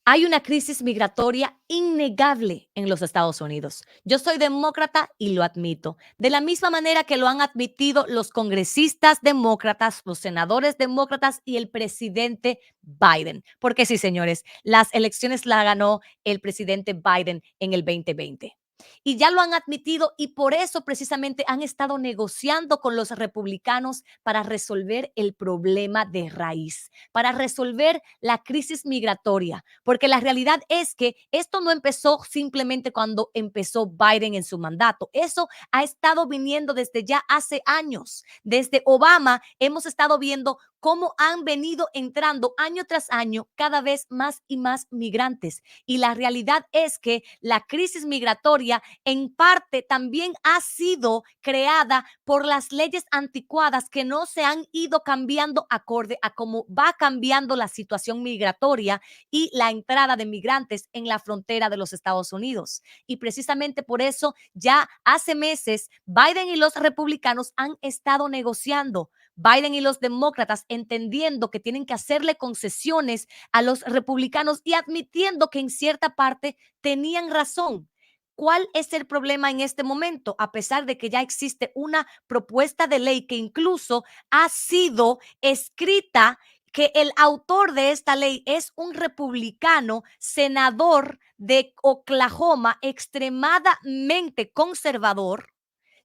Hay una crisis migratoria innegable en los Estados Unidos. Yo soy demócrata y lo admito. De la misma manera que lo han admitido los congresistas demócratas, los senadores demócratas y el presidente Biden. Porque sí, señores, las elecciones las ganó el presidente Biden en el 2020. Y ya lo han admitido y por eso precisamente han estado negociando con los republicanos para resolver el problema de raíz, para resolver la crisis migratoria, porque la realidad es que esto no empezó simplemente cuando empezó Biden en su mandato. Eso ha estado viniendo desde ya hace años. Desde Obama hemos estado viendo cómo han venido entrando año tras año cada vez más y más migrantes. Y la realidad es que la crisis migratoria en parte también ha sido creada por las leyes anticuadas que no se han ido cambiando acorde a cómo va cambiando la situación migratoria y la entrada de migrantes en la frontera de los Estados Unidos. Y precisamente por eso ya hace meses Biden y los republicanos han estado negociando. Biden y los demócratas entendiendo que tienen que hacerle concesiones a los republicanos y admitiendo que en cierta parte tenían razón. ¿Cuál es el problema en este momento? A pesar de que ya existe una propuesta de ley que incluso ha sido escrita, que el autor de esta ley es un republicano, senador de Oklahoma, extremadamente conservador,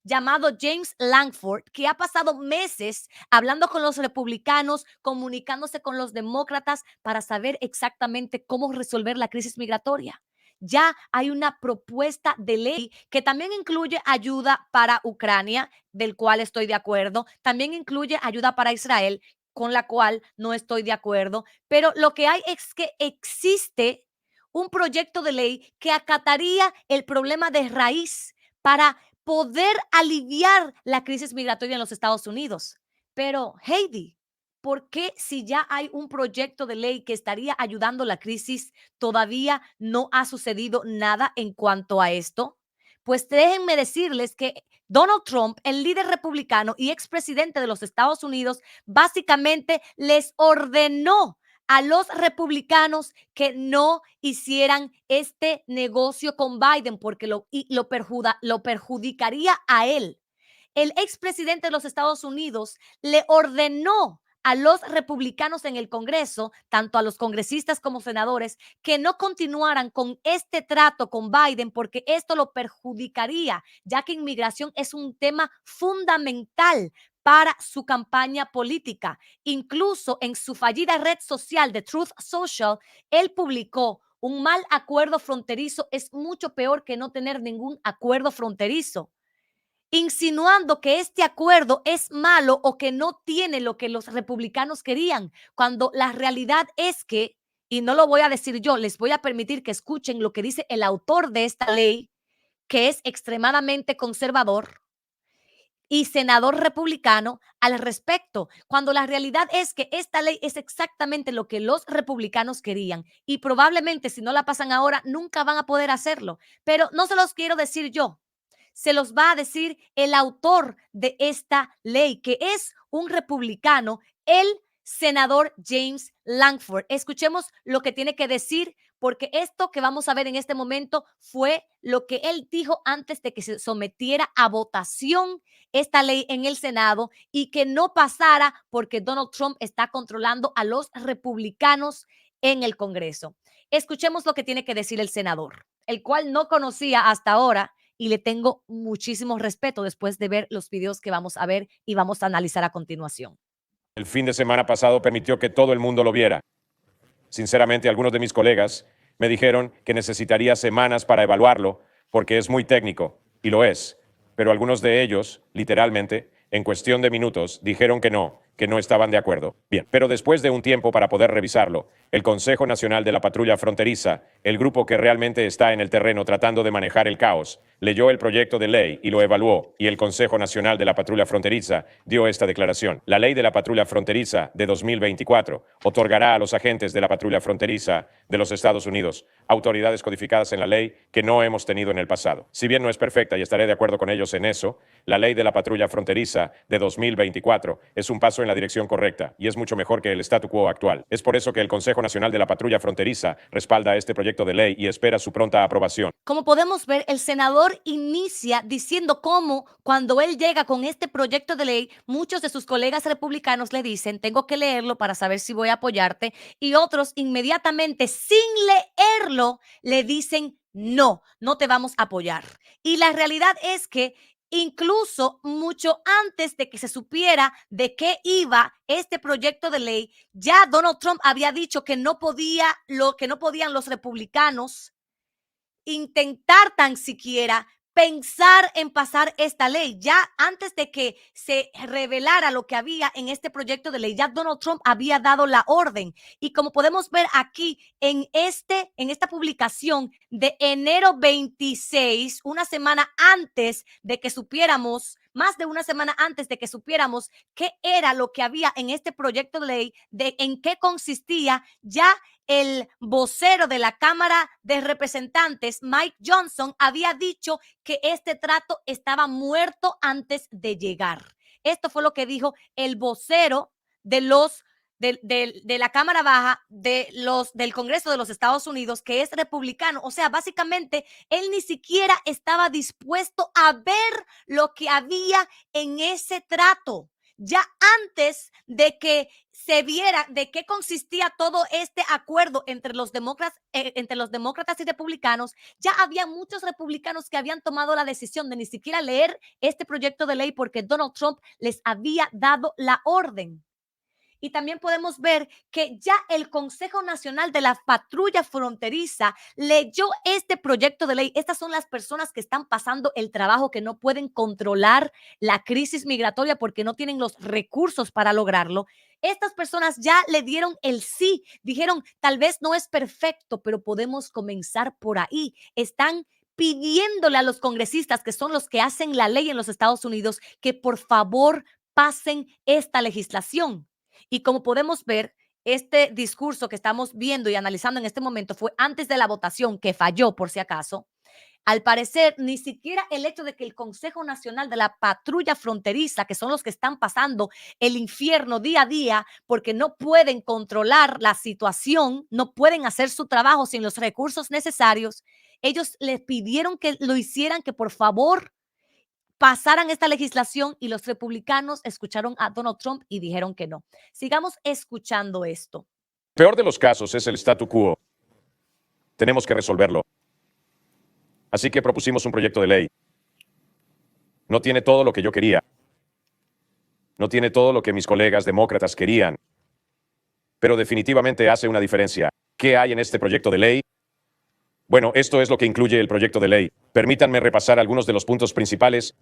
llamado James Lankford, que ha pasado meses hablando con los republicanos, comunicándose con los demócratas para saber exactamente cómo resolver la crisis migratoria. Ya hay una propuesta de ley que también incluye ayuda para Ucrania, del cual estoy de acuerdo. También incluye ayuda para Israel, con la cual no estoy de acuerdo. Pero lo que hay es que existe un proyecto de ley que acataría el problema de raíz para poder aliviar la crisis migratoria en los Estados Unidos. Pero, Heidi, ¿por qué si ya hay un proyecto de ley que estaría ayudando la crisis, todavía no ha sucedido nada en cuanto a esto? Pues déjenme decirles que Donald Trump, el líder republicano y expresidente de los Estados Unidos, básicamente les ordenó a los republicanos que no hicieran este negocio con Biden porque lo perjudicaría a él. El expresidente de los Estados Unidos le ordenó a los republicanos en el Congreso, tanto a los congresistas como senadores, que no continuaran con este trato con Biden porque esto lo perjudicaría, ya que inmigración es un tema fundamental para su campaña política. Incluso en su fallida red social de Truth Social, él publicó: un mal acuerdo fronterizo es mucho peor que no tener ningún acuerdo fronterizo, insinuando que este acuerdo es malo o que no tiene lo que los republicanos querían, cuando la realidad es que, y no lo voy a decir yo, les voy a permitir que escuchen lo que dice el autor de esta ley, que es extremadamente conservador y senador republicano al respecto, cuando la realidad es que esta ley es exactamente lo que los republicanos querían y probablemente si no la pasan ahora nunca van a poder hacerlo, pero no se los quiero decir yo, se los va a decir el autor de esta ley, que es un republicano, el senador James Lankford. Escuchemos lo que tiene que decir, porque esto que vamos a ver en este momento fue lo que él dijo antes de que se sometiera a votación esta ley en el Senado y que no pasara porque Donald Trump está controlando a los republicanos en el Congreso. Escuchemos lo que tiene que decir el senador, el cual no conocía hasta ahora y le tengo muchísimo respeto después de ver los videos que vamos a ver y vamos a analizar a continuación. El fin de semana pasado permitió que todo el mundo lo viera. Sinceramente, algunos de mis colegas me dijeron que necesitaría semanas para evaluarlo porque es muy técnico, y lo es. Pero algunos de ellos, literalmente, en cuestión de minutos, dijeron que no estaban de acuerdo. Bien, pero después de un tiempo para poder revisarlo, el Consejo Nacional de la Patrulla Fronteriza, el grupo que realmente está en el terreno tratando de manejar el caos, leyó el proyecto de ley y lo evaluó, y el Consejo Nacional de la Patrulla Fronteriza dio esta declaración. La Ley de la Patrulla Fronteriza de 2024 otorgará a los agentes de la Patrulla Fronteriza de los Estados Unidos autoridades codificadas en la ley que no hemos tenido en el pasado. Si bien no es perfecta y estaré de acuerdo con ellos en eso, la Ley de la Patrulla Fronteriza de 2024 es un paso paso en la dirección correcta y es mucho mejor que el statu quo actual. Es por eso que el Consejo Nacional de la Patrulla Fronteriza respalda este proyecto de ley y espera su pronta aprobación. Como podemos ver, el senador inicia diciendo cómo cuando él llega con este proyecto de ley, muchos de sus colegas republicanos le dicen, tengo que leerlo para saber si voy a apoyarte, y otros inmediatamente, sin leerlo, le dicen, no, no te vamos a apoyar. Y la realidad es que incluso mucho antes de que se supiera de qué iba este proyecto de ley, ya Donald Trump había dicho que no podían los republicanos intentar tan siquiera pensar en pasar esta ley. Ya antes de que se revelara lo que había en este proyecto de ley, ya Donald Trump había dado la orden. Y como podemos ver aquí en esta publicación de enero 26, una semana antes de que supiéramos, más de una semana antes de que supiéramos qué era lo que había en este proyecto de ley, de en qué consistía, ya el vocero de la Cámara de Representantes, Mike Johnson, había dicho que este trato estaba muerto antes de llegar. Esto fue lo que dijo el vocero de la Cámara Baja del Congreso de los Estados Unidos, que es republicano. O sea, básicamente, él ni siquiera estaba dispuesto a ver lo que había en ese trato. Ya antes de que se viera de qué consistía todo este acuerdo entre los demócratas y republicanos, ya había muchos republicanos que habían tomado la decisión de ni siquiera leer este proyecto de ley porque Donald Trump les había dado la orden. Y también podemos ver que ya el Consejo Nacional de la Patrulla Fronteriza leyó este proyecto de ley. Estas son las personas que están pasando el trabajo, que no pueden controlar la crisis migratoria porque no tienen los recursos para lograrlo. Estas personas ya le dieron el sí, dijeron, tal vez no es perfecto, pero podemos comenzar por ahí. Están pidiéndole a los congresistas, que son los que hacen la ley en los Estados Unidos, que por favor pasen esta legislación. Y como podemos ver, este discurso que estamos viendo y analizando en este momento fue antes de la votación, que falló por si acaso. Al parecer, ni siquiera el hecho de que el Consejo Nacional de la Patrulla Fronteriza, que son los que están pasando el infierno día a día porque no pueden controlar la situación, no pueden hacer su trabajo sin los recursos necesarios, ellos les pidieron que lo hicieran, que por favor pasaran esta legislación, y los republicanos escucharon a Donald Trump y dijeron que no. Sigamos escuchando esto. Peor de los casos es el statu quo. Tenemos que resolverlo. Así que propusimos un proyecto de ley. No tiene todo lo que yo quería. No tiene todo lo que mis colegas demócratas querían. Pero definitivamente hace una diferencia. ¿Qué hay en este proyecto de ley? Bueno, esto es lo que incluye el proyecto de ley. Permítanme repasar algunos de los puntos principales.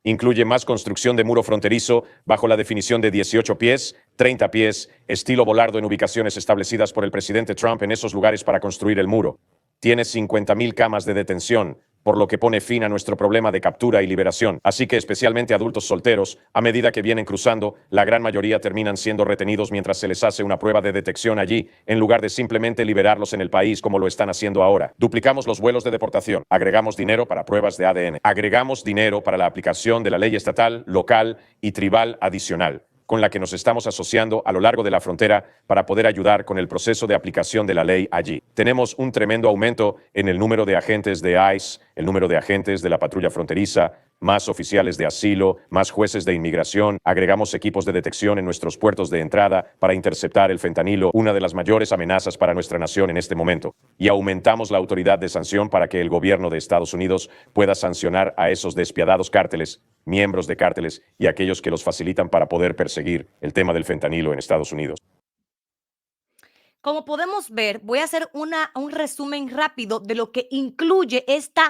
Incluye más construcción de muro fronterizo bajo la definición de 18 pies, 30 pies, estilo volardo en ubicaciones establecidas por el presidente Trump en esos lugares para construir el muro. Tiene 50,000 camas de detención, por lo que pone fin a nuestro problema de captura y liberación. Así que especialmente adultos solteros, a medida que vienen cruzando, la gran mayoría terminan siendo retenidos mientras se les hace una prueba de detección allí, en lugar de simplemente liberarlos en el país como lo están haciendo ahora. Duplicamos los vuelos de deportación. Agregamos dinero para pruebas de ADN. Agregamos dinero para la aplicación de la ley estatal, local y tribal adicional, con la que nos estamos asociando a lo largo de la frontera para poder ayudar con el proceso de aplicación de la ley allí. Tenemos un tremendo aumento en el número de agentes de ICE, el número de agentes de la patrulla fronteriza, más oficiales de asilo, más jueces de inmigración. Agregamos equipos de detección en nuestros puertos de entrada para interceptar el fentanilo, una de las mayores amenazas para nuestra nación en este momento. Y aumentamos la autoridad de sanción para que el gobierno de Estados Unidos pueda sancionar a esos despiadados cárteles, miembros de cárteles y aquellos que los facilitan para poder perseguir el tema del fentanilo en Estados Unidos. Como podemos ver, voy a hacer un resumen rápido de lo que incluye este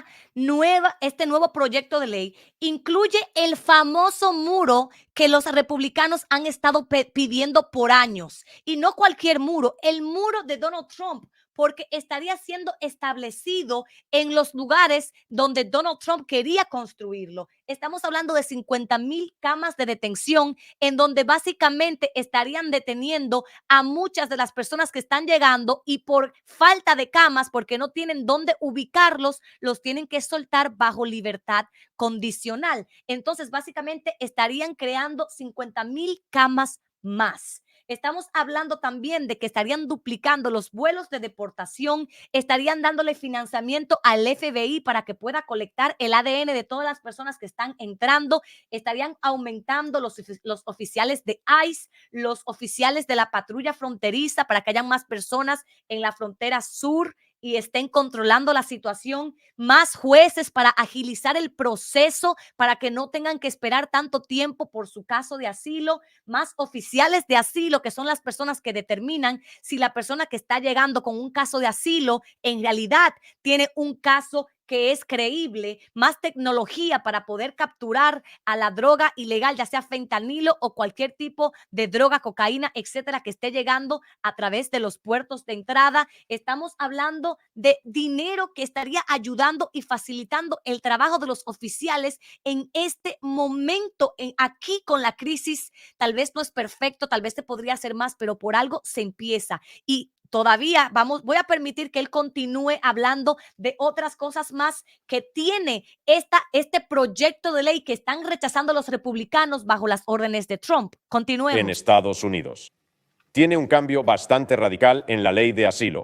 nuevo proyecto de ley. Incluye el famoso muro que los republicanos han estado pidiendo por años. Y no cualquier muro, el muro de Donald Trump, porque estaría siendo establecido en los lugares donde Donald Trump quería construirlo. Estamos hablando de 50,000 camas de detención, en donde básicamente estarían deteniendo a muchas de las personas que están llegando, y por falta de camas, porque no tienen dónde ubicarlos, los tienen que soltar bajo libertad condicional. Entonces, básicamente estarían creando 50,000 camas más. Estamos hablando también de que estarían duplicando los vuelos de deportación, estarían dándole financiamiento al FBI para que pueda colectar el ADN de todas las personas que están entrando, estarían aumentando los oficiales de ICE, los oficiales de la patrulla fronteriza para que hayan más personas en la frontera sur y estén controlando la situación, más jueces para agilizar el proceso, para que no tengan que esperar tanto tiempo por su caso de asilo, más oficiales de asilo, que son las personas que determinan si la persona que está llegando con un caso de asilo en realidad tiene un caso que es creíble, más tecnología para poder capturar a la droga ilegal, ya sea fentanilo o cualquier tipo de droga, cocaína, etcétera, que esté llegando a través de los puertos de entrada. Estamos hablando de dinero que estaría ayudando y facilitando el trabajo de los oficiales en este momento, aquí con la crisis. Tal vez no es perfecto, tal vez se podría hacer más, pero por algo se empieza. Y todavía voy a permitir que él continúe hablando de otras cosas más que tiene este proyecto de ley que están rechazando los republicanos bajo las órdenes de Trump. En Continuemos. Estados Unidos. Tiene un cambio bastante radical en la ley de asilo.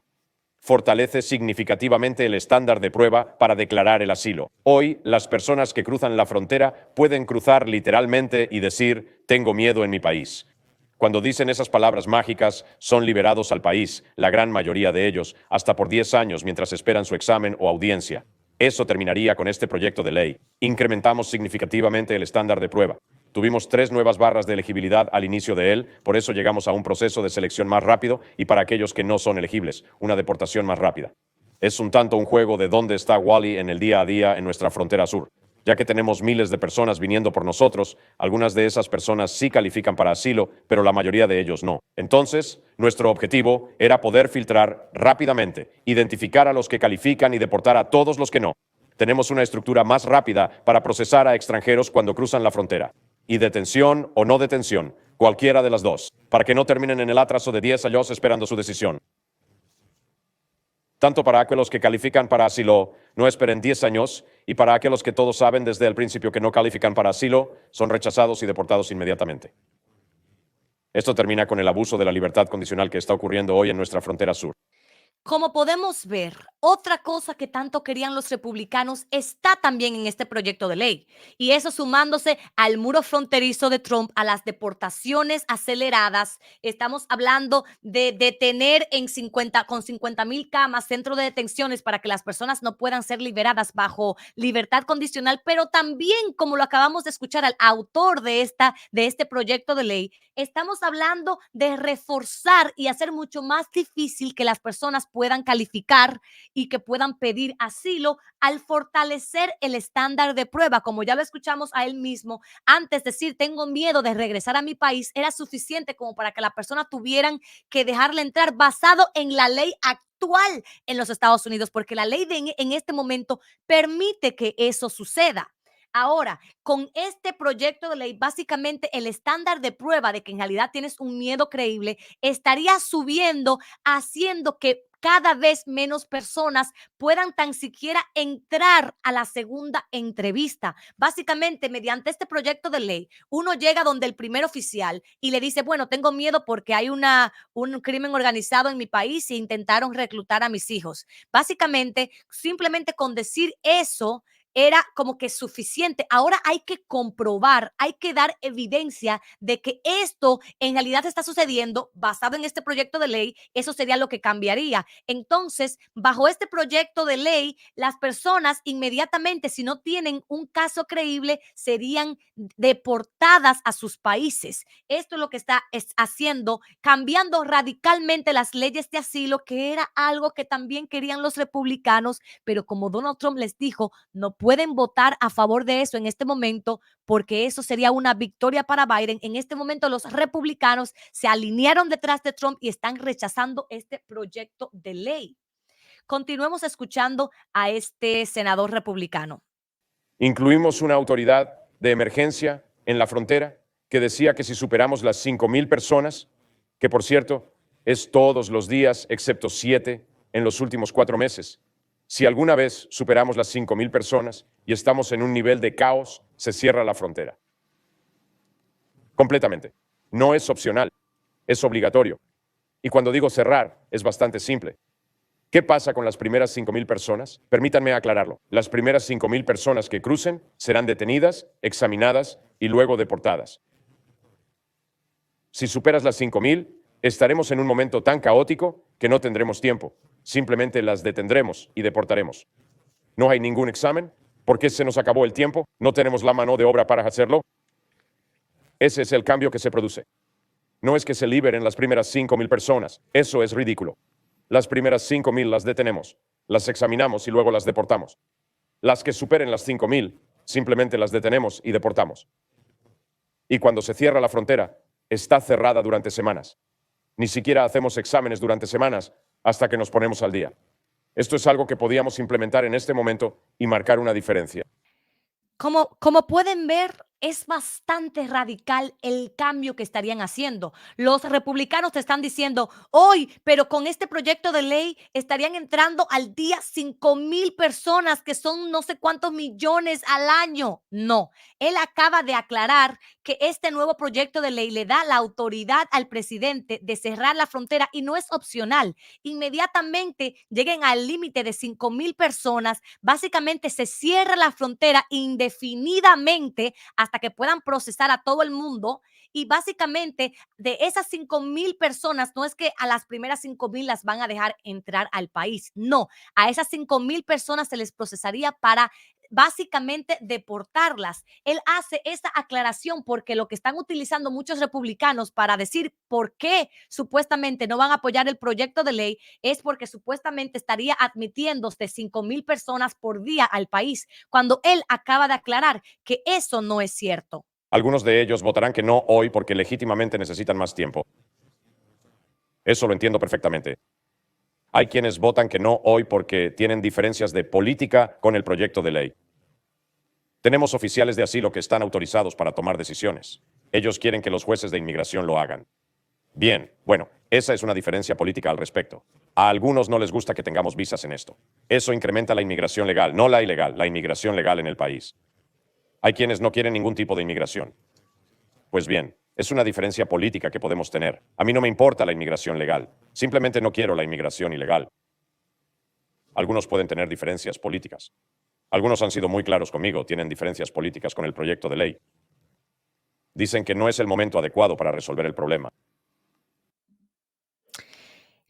Fortalece significativamente el estándar de prueba para declarar el asilo. Hoy, las personas que cruzan la frontera pueden cruzar literalmente y decir, tengo miedo en mi país. Cuando dicen esas palabras mágicas, son liberados al país, la gran mayoría de ellos, hasta por 10 años mientras esperan su examen o audiencia. Eso terminaría con este proyecto de ley. Incrementamos significativamente el estándar de prueba. Tuvimos 3 nuevas barras de elegibilidad al inicio de él, por eso llegamos a un proceso de selección más rápido y para aquellos que no son elegibles, una deportación más rápida. Es un tanto un juego de dónde está Wally en el día a día en nuestra frontera sur. Ya que tenemos miles de personas viniendo por nosotros, algunas de esas personas sí califican para asilo, pero la mayoría de ellos no. Entonces, nuestro objetivo era poder filtrar rápidamente, identificar a los que califican y deportar a todos los que no. Tenemos una estructura más rápida para procesar a extranjeros cuando cruzan la frontera. Y detención o no detención, cualquiera de las dos, para que no terminen en el atraso de 10 años esperando su decisión. Tanto para aquellos que califican para asilo, no esperen 10 años, y para aquellos que todos saben desde el principio que no califican para asilo, son rechazados y deportados inmediatamente. Esto termina con el abuso de la libertad condicional que está ocurriendo hoy en nuestra frontera sur. Como podemos ver, otra cosa que tanto querían los republicanos está también en este proyecto de ley, y eso sumándose al muro fronterizo de Trump, a las deportaciones aceleradas. Estamos hablando de detener con 50,000 camas, centro de detenciones para que las personas no puedan ser liberadas bajo libertad condicional, pero también, como lo acabamos de escuchar al autor de este proyecto de ley, estamos hablando de reforzar y hacer mucho más difícil que las personas puedan calificar y que puedan pedir asilo al fortalecer el estándar de prueba. Como ya lo escuchamos a él mismo, antes decir tengo miedo de regresar a mi país era suficiente como para que la persona tuvieran que dejarle entrar basado en la ley actual en los Estados Unidos, porque la ley en este momento permite que eso suceda. Ahora, con este proyecto de ley, básicamente el estándar de prueba de que en realidad tienes un miedo creíble estaría subiendo, haciendo que cada vez menos personas puedan tan siquiera entrar a la segunda entrevista. Básicamente, mediante este proyecto de ley, uno llega donde el primer oficial y le dice, bueno, tengo miedo porque hay un crimen organizado en mi país e intentaron reclutar a mis hijos. Básicamente, simplemente con decir eso, era como que suficiente. Ahora hay que comprobar, hay que dar evidencia de que esto en realidad está sucediendo basado en este proyecto de ley. Eso sería lo que cambiaría. Entonces, bajo este proyecto de ley, las personas inmediatamente, si no tienen un caso creíble, serían deportadas a sus países. Esto es lo que está haciendo, cambiando radicalmente las leyes de asilo, que era algo que también querían los republicanos, pero como Donald Trump les dijo, no pueden votar a favor de eso en este momento porque eso sería una victoria para Biden. En este momento los republicanos se alinearon detrás de Trump y están rechazando este proyecto de ley. Continuemos escuchando a este senador republicano. Incluimos una autoridad de emergencia en la frontera que decía que si superamos las 5,000 personas, que por cierto es todos los días excepto 7 en los últimos 4 meses, si alguna vez superamos las 5,000 personas y estamos en un nivel de caos, se cierra la frontera. Completamente. No es opcional, es obligatorio. Y cuando digo cerrar, es bastante simple. ¿Qué pasa con las primeras 5,000 personas? Permítanme aclararlo. Las primeras 5,000 personas que crucen serán detenidas, examinadas y luego deportadas. Si superas las 5,000, estaremos en un momento tan caótico que no tendremos tiempo. Simplemente las detendremos y deportaremos. No hay ningún examen. ¿Por qué se nos acabó el tiempo? ¿No tenemos la mano de obra para hacerlo? Ese es el cambio que se produce. No es que se liberen las primeras 5,000 personas. Eso es ridículo. Las primeras 5,000 las detenemos, las examinamos y luego las deportamos. Las que superen las 5,000, simplemente las detenemos y deportamos. Y cuando se cierra la frontera, está cerrada durante semanas. Ni siquiera hacemos exámenes durante semanas hasta que nos ponemos al día. Esto es algo que podíamos implementar en este momento y marcar una diferencia. Como pueden ver, es bastante radical el cambio que estarían haciendo. Los republicanos te están diciendo, hoy, pero con este proyecto de ley estarían entrando al día 5,000 personas, que son no sé cuántos millones al año. No, él acaba de aclarar que este nuevo proyecto de ley le da la autoridad al presidente de cerrar la frontera y no es opcional. Inmediatamente lleguen al límite de 5,000 personas, básicamente se cierra la frontera indefinidamente hasta que puedan procesar a todo el mundo. Y básicamente de esas 5,000 personas, no es que a las primeras 5,000 las van a dejar entrar al país, no, a esas 5,000 personas se les procesaría para básicamente deportarlas. Él hace esta aclaración porque lo que están utilizando muchos republicanos para decir por qué supuestamente no van a apoyar el proyecto de ley es porque supuestamente estaría admitiéndose 5,000 personas por día al país, cuando él acaba de aclarar que eso no es cierto. Algunos de ellos votarán que no hoy porque legítimamente necesitan más tiempo. Eso lo entiendo perfectamente. Hay quienes votan que no hoy porque tienen diferencias de política con el proyecto de ley. Tenemos oficiales de asilo que están autorizados para tomar decisiones. Ellos quieren que los jueces de inmigración lo hagan. Bien, bueno, esa es una diferencia política al respecto. A algunos no les gusta que tengamos visas en esto. Eso incrementa la inmigración legal, no la ilegal, la inmigración legal en el país. Hay quienes no quieren ningún tipo de inmigración. Pues bien, es una diferencia política que podemos tener. A mí no me importa la inmigración legal. Simplemente no quiero la inmigración ilegal. Algunos pueden tener diferencias políticas. Algunos han sido muy claros conmigo, tienen diferencias políticas con el proyecto de ley. Dicen que no es el momento adecuado para resolver el problema.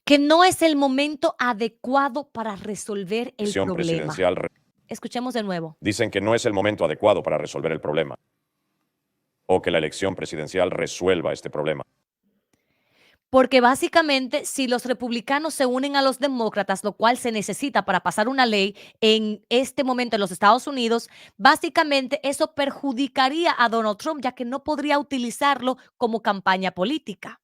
Que no es el momento adecuado para resolver el Elección problema. presidencial. Escuchemos de nuevo. Dicen que no es el momento adecuado para resolver el problema. O que la elección presidencial resuelva este problema. Porque básicamente, si los republicanos se unen a los demócratas, lo cual se necesita para pasar una ley en este momento en los Estados Unidos, básicamente eso perjudicaría a Donald Trump, ya que no podría utilizarlo como campaña política.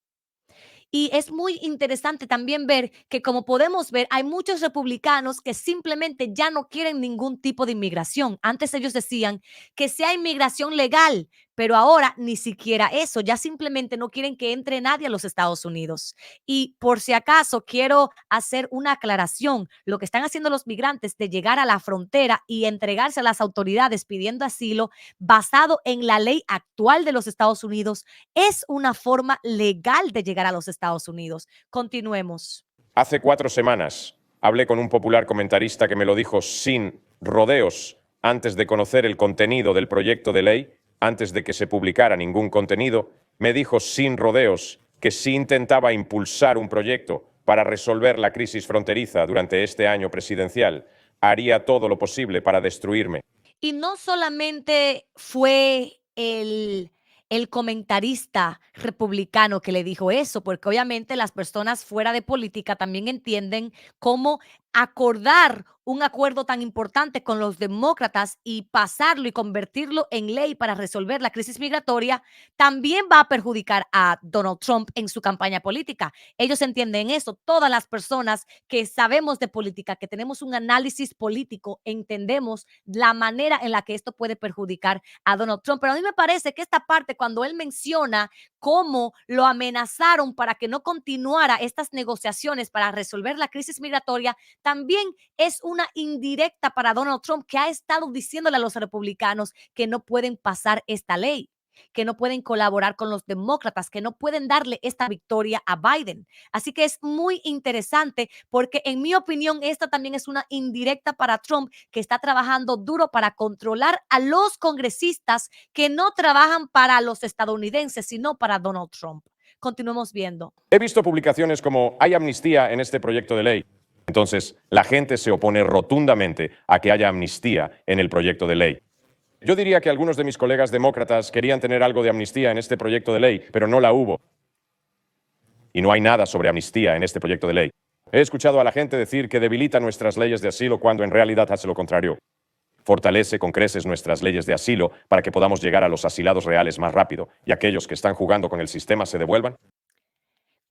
Y es muy interesante también ver que, como podemos ver, hay muchos republicanos que simplemente ya no quieren ningún tipo de inmigración. Antes ellos decían que sea inmigración legal, pero ahora ni siquiera eso, ya simplemente no quieren que entre nadie a los Estados Unidos. Y por si acaso quiero hacer una aclaración, lo que están haciendo los migrantes de llegar a la frontera y entregarse a las autoridades pidiendo asilo basado en la ley actual de los Estados Unidos es una forma legal de llegar a los Estados Unidos. Continuemos. Hace 4 semanas hablé con un popular comentarista que me lo dijo sin rodeos antes de conocer el contenido del proyecto de ley, antes de que se publicara ningún contenido, me dijo sin rodeos que si intentaba impulsar un proyecto para resolver la crisis fronteriza durante este año presidencial, haría todo lo posible para destruirme. Y no solamente fue el comentarista republicano que le dijo eso, porque obviamente las personas fuera de política también entienden cómo acordar un acuerdo tan importante con los demócratas y pasarlo y convertirlo en ley para resolver la crisis migratoria también va a perjudicar a Donald Trump en su campaña política. Ellos entienden eso. Todas las personas que sabemos de política, que tenemos un análisis político, entendemos la manera en la que esto puede perjudicar a Donald Trump. Pero a mí me parece que esta parte, cuando él menciona cómo lo amenazaron para que no continuara estas negociaciones para resolver la crisis migratoria, también es una indirecta para Donald Trump, que ha estado diciéndole a los republicanos que no pueden pasar esta ley. que no pueden colaborar con los demócratas, que no pueden darle esta victoria a Biden. Así que es muy interesante porque en mi opinión esta también es una indirecta para Trump, que está trabajando duro para controlar a los congresistas que no trabajan para los estadounidenses, sino para Donald Trump. Continuemos viendo. He visto publicaciones como hay amnistía en este proyecto de ley. Entonces, la gente se opone rotundamente a que haya amnistía en el proyecto de ley. Yo diría que algunos de mis colegas demócratas querían tener algo de amnistía en este proyecto de ley, pero no la hubo. Y no hay nada sobre amnistía en este proyecto de ley. He escuchado a la gente decir que debilita nuestras leyes de asilo cuando en realidad hace lo contrario. Fortalece con creces nuestras leyes de asilo para que podamos llegar a los asilados reales más rápido y aquellos que están jugando con el sistema se devuelvan.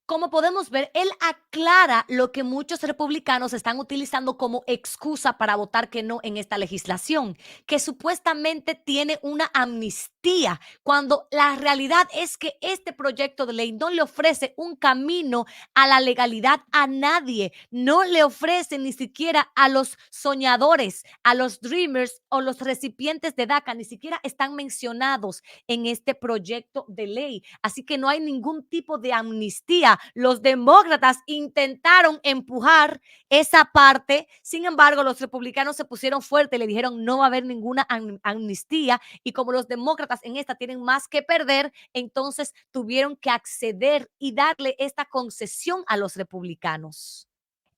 Como podemos ver, él aclara lo que muchos republicanos están utilizando como excusa para votar que no en esta legislación, que supuestamente tiene una amnistía, cuando la realidad es que este proyecto de ley no le ofrece un camino a la legalidad a nadie, no le ofrece ni siquiera a los soñadores, a los dreamers o los recipientes de DACA, ni siquiera están mencionados en este proyecto de ley. Así que no hay ningún tipo de amnistía. Los demócratas intentaron empujar esa parte, sin embargo, los republicanos se pusieron fuertes y le dijeron no va a haber ninguna amnistía, y como los demócratas en esta tienen más que perder, entonces tuvieron que acceder y darle esta concesión a los republicanos.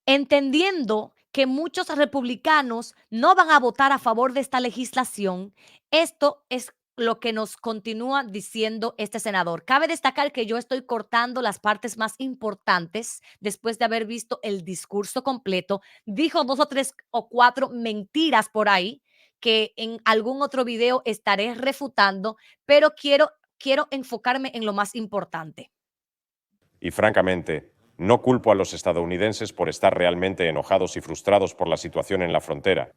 Entendiendo que muchos republicanos no van a votar a favor de esta legislación, esto es lo que nos continúa diciendo este senador. Cabe destacar que yo estoy cortando las partes más importantes después de haber visto el discurso completo. Dijo 2 o 3 o 4 mentiras por ahí que en algún otro video estaré refutando, pero quiero enfocarme en lo más importante. Y francamente, no culpo a los estadounidenses por estar realmente enojados y frustrados por la situación en la frontera.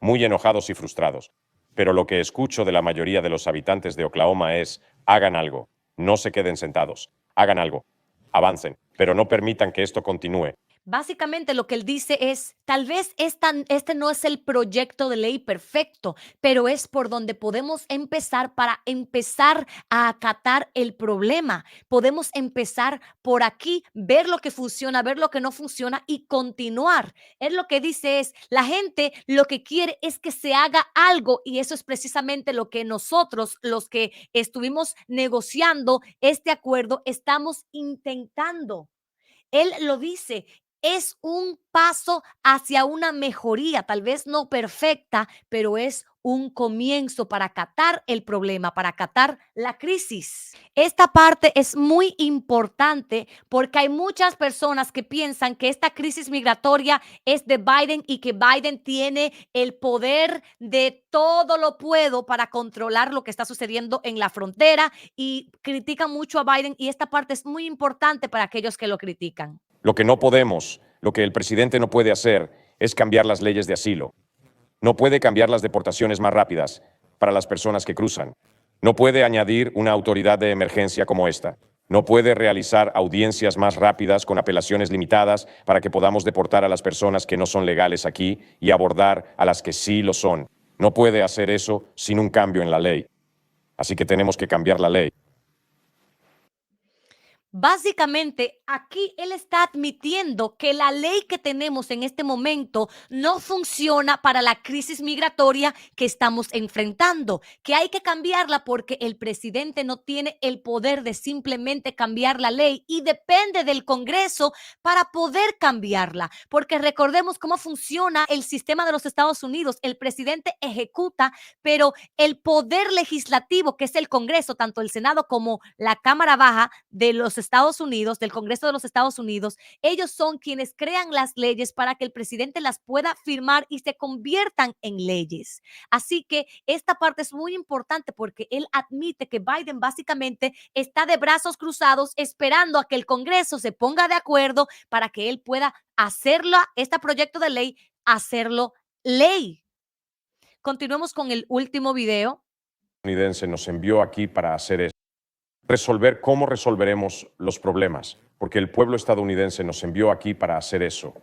Muy enojados y frustrados. Pero lo que escucho de la mayoría de los habitantes de Oklahoma es, hagan algo, no se queden sentados, hagan algo, avancen, pero no permitan que esto continúe. Básicamente lo que él dice es, tal vez este no es el proyecto de ley perfecto, pero es por donde podemos empezar para empezar a acatar el problema. Podemos empezar por aquí, ver lo que funciona, ver lo que no funciona y continuar. Él lo que dice es, la gente lo que quiere es que se haga algo, y eso es precisamente lo que nosotros, los que estuvimos negociando este acuerdo, estamos intentando. Él lo dice, es un paso hacia una mejoría, tal vez no perfecta, pero es un comienzo para acatar el problema, para acatar la crisis. Esta parte es muy importante porque hay muchas personas que piensan que esta crisis migratoria es de Biden y que Biden tiene el poder de todo lo puedo para controlar lo que está sucediendo en la frontera, y critican mucho a Biden, y esta parte es muy importante para aquellos que lo critican. Lo que no podemos, lo que el presidente no puede hacer, es cambiar las leyes de asilo. No puede cambiar las deportaciones más rápidas para las personas que cruzan. No puede añadir una autoridad de emergencia como esta. No puede realizar audiencias más rápidas con apelaciones limitadas para que podamos deportar a las personas que no son legales aquí y abordar a las que sí lo son. No puede hacer eso sin un cambio en la ley. Así que tenemos que cambiar la ley. Básicamente, aquí él está admitiendo que la ley que tenemos en este momento no funciona para la crisis migratoria que estamos enfrentando, que hay que cambiarla porque el presidente no tiene el poder de simplemente cambiar la ley y depende del Congreso para poder cambiarla, porque recordemos cómo funciona el sistema de los Estados Unidos. El presidente ejecuta, pero el poder legislativo, que es el Congreso, tanto el Senado como la Cámara Baja de los Estados Unidos, del Congreso de los Estados Unidos, ellos son quienes crean las leyes para que el presidente las pueda firmar y se conviertan en leyes. Así que esta parte es muy importante porque él admite que Biden básicamente está de brazos cruzados esperando a que el Congreso se ponga de acuerdo para que él pueda hacerlo, este proyecto de ley, hacerlo ley. Continuemos con el último video. Estadounidense nos envió aquí para hacer eso. Resolver cómo resolveremos los problemas, porque el pueblo estadounidense nos envió aquí para hacer eso.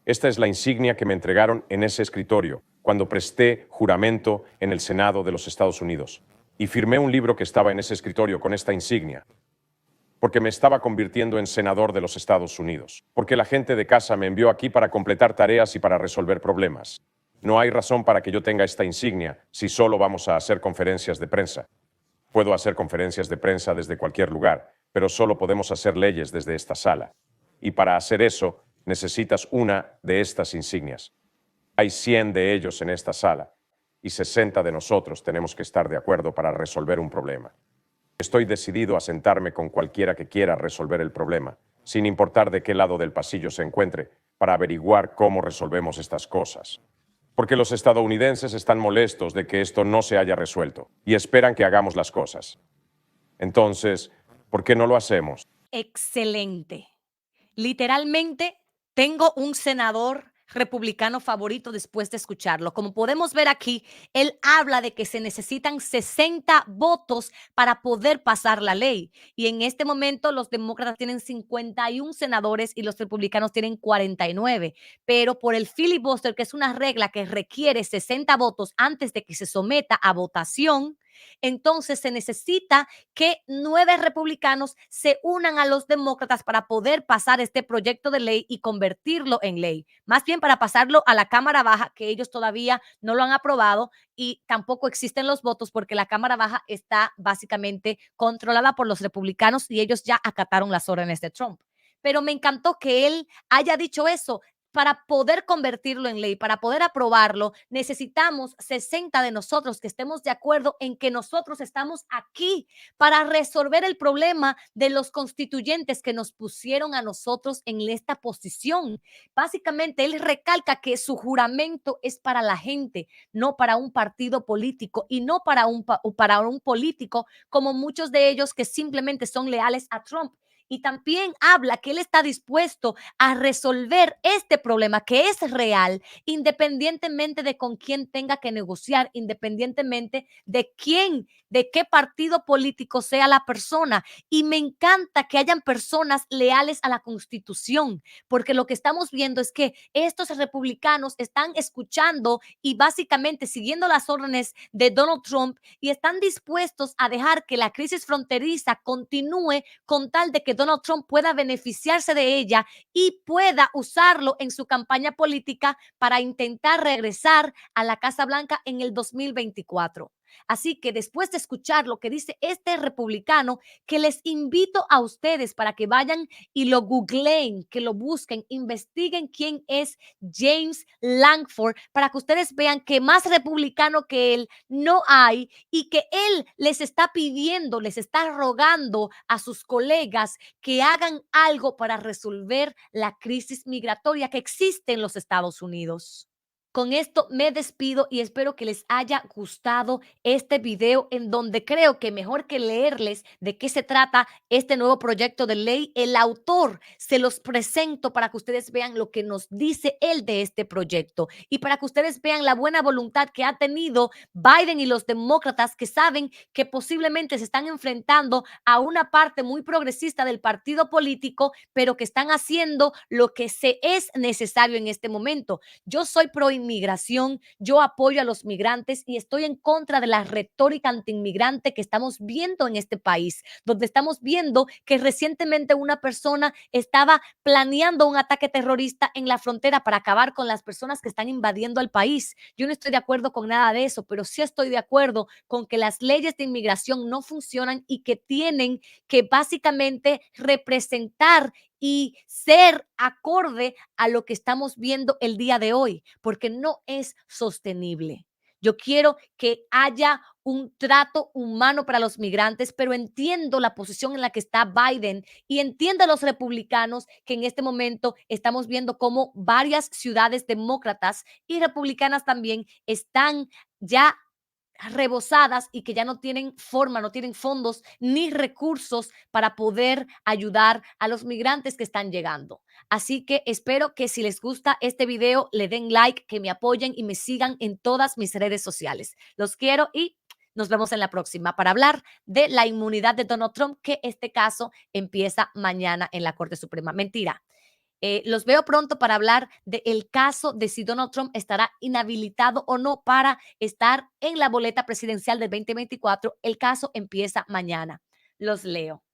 Esta es la insignia que me entregaron en ese escritorio. cuando presté juramento en el Senado de los Estados Unidos y firmé un libro que estaba en ese escritorio con esta insignia, porque me estaba convirtiendo en senador de los Estados Unidos, porque la gente de casa me envió aquí para completar tareas y para resolver problemas. No hay razón para que yo tenga esta insignia si solo vamos a hacer conferencias de prensa. Puedo hacer conferencias de prensa desde cualquier lugar, pero solo podemos hacer leyes desde esta sala. Y para hacer eso, necesitas una de estas insignias. Hay 100 de ellos en esta sala, y 60 de nosotros tenemos que estar de acuerdo para resolver un problema. Estoy decidido a sentarme con cualquiera que quiera resolver el problema, sin importar de qué lado del pasillo se encuentre, para averiguar cómo resolvemos estas cosas. Porque los estadounidenses están molestos de que esto no se haya resuelto y esperan que hagamos las cosas. Entonces, ¿por qué no lo hacemos? Excelente. Literalmente, tengo un senador republicano favorito después de escucharlo. Como podemos ver aquí, él habla de que se necesitan 60 votos para poder pasar la ley. Y en este momento los demócratas tienen 51 senadores y los republicanos tienen 49. Pero por el filibuster, que es una regla que requiere 60 votos antes de que se someta a votación, entonces se necesita que 9 republicanos se unan a los demócratas para poder pasar este proyecto de ley y convertirlo en ley. Más bien para pasarlo a la Cámara Baja, que ellos todavía no lo han aprobado y tampoco existen los votos porque la Cámara Baja está básicamente controlada por los republicanos y ellos ya acataron las órdenes de Trump. Pero me encantó que él haya dicho eso. Para poder convertirlo en ley, para poder aprobarlo, necesitamos 60 de nosotros que estemos de acuerdo en que nosotros estamos aquí para resolver el problema de los constituyentes que nos pusieron a nosotros en esta posición. Básicamente, él recalca que su juramento es para la gente, no para un partido político y no para un político como muchos de ellos que simplemente son leales a Trump. Y también habla que él está dispuesto a resolver este problema que es real, independientemente de con quién tenga que negociar, independientemente de quién, de qué partido político sea la persona. Y me encanta que hayan personas leales a la Constitución, porque lo que estamos viendo es que estos republicanos están escuchando y básicamente siguiendo las órdenes de Donald Trump y están dispuestos a dejar que la crisis fronteriza continúe con tal de que Donald Trump pueda beneficiarse de ella y pueda usarlo en su campaña política para intentar regresar a la Casa Blanca en el 2024. Así que después de escuchar lo que dice este republicano, que les invito a ustedes para que vayan y lo googleen, que lo busquen, investiguen quién es James Lankford, para que ustedes vean que más republicano que él no hay y que él les está pidiendo, les está rogando a sus colegas que hagan algo para resolver la crisis migratoria que existe en los Estados Unidos. Con esto me despido y espero que les haya gustado este video en donde creo que mejor que leerles de qué se trata este nuevo proyecto de ley, el autor se los presento para que ustedes vean lo que nos dice él de este proyecto y para que ustedes vean la buena voluntad que ha tenido Biden y los demócratas que saben que posiblemente se están enfrentando a una parte muy progresista del partido político, pero que están haciendo lo que se es necesario en este momento. Yo soy pro inmigración, yo apoyo a los migrantes y estoy en contra de la retórica antiinmigrante que estamos viendo en este país, donde estamos viendo que recientemente una persona estaba planeando un ataque terrorista en la frontera para acabar con las personas que están invadiendo el país. Yo no estoy de acuerdo con nada de eso, pero sí estoy de acuerdo con que las leyes de inmigración no funcionan y que tienen que básicamente representar y ser acorde a lo que estamos viendo el día de hoy, porque no es sostenible. Yo quiero que haya un trato humano para los migrantes, pero entiendo la posición en la que está Biden y entiendo a los republicanos que en este momento estamos viendo cómo varias ciudades demócratas y republicanas también están ya rebosadas y que ya no tienen forma, no tienen fondos ni recursos para poder ayudar a los migrantes que están llegando. Así que espero que si les gusta este video le den like, que me apoyen y me sigan en todas mis redes sociales. Los quiero y nos vemos en la próxima para hablar de la inmunidad de Donald Trump, que este caso empieza mañana en la Corte Suprema. Mentira. Los veo pronto para hablar del caso de si Donald Trump estará inhabilitado o no para estar en la boleta presidencial del 2024. El caso empieza mañana. Los leo.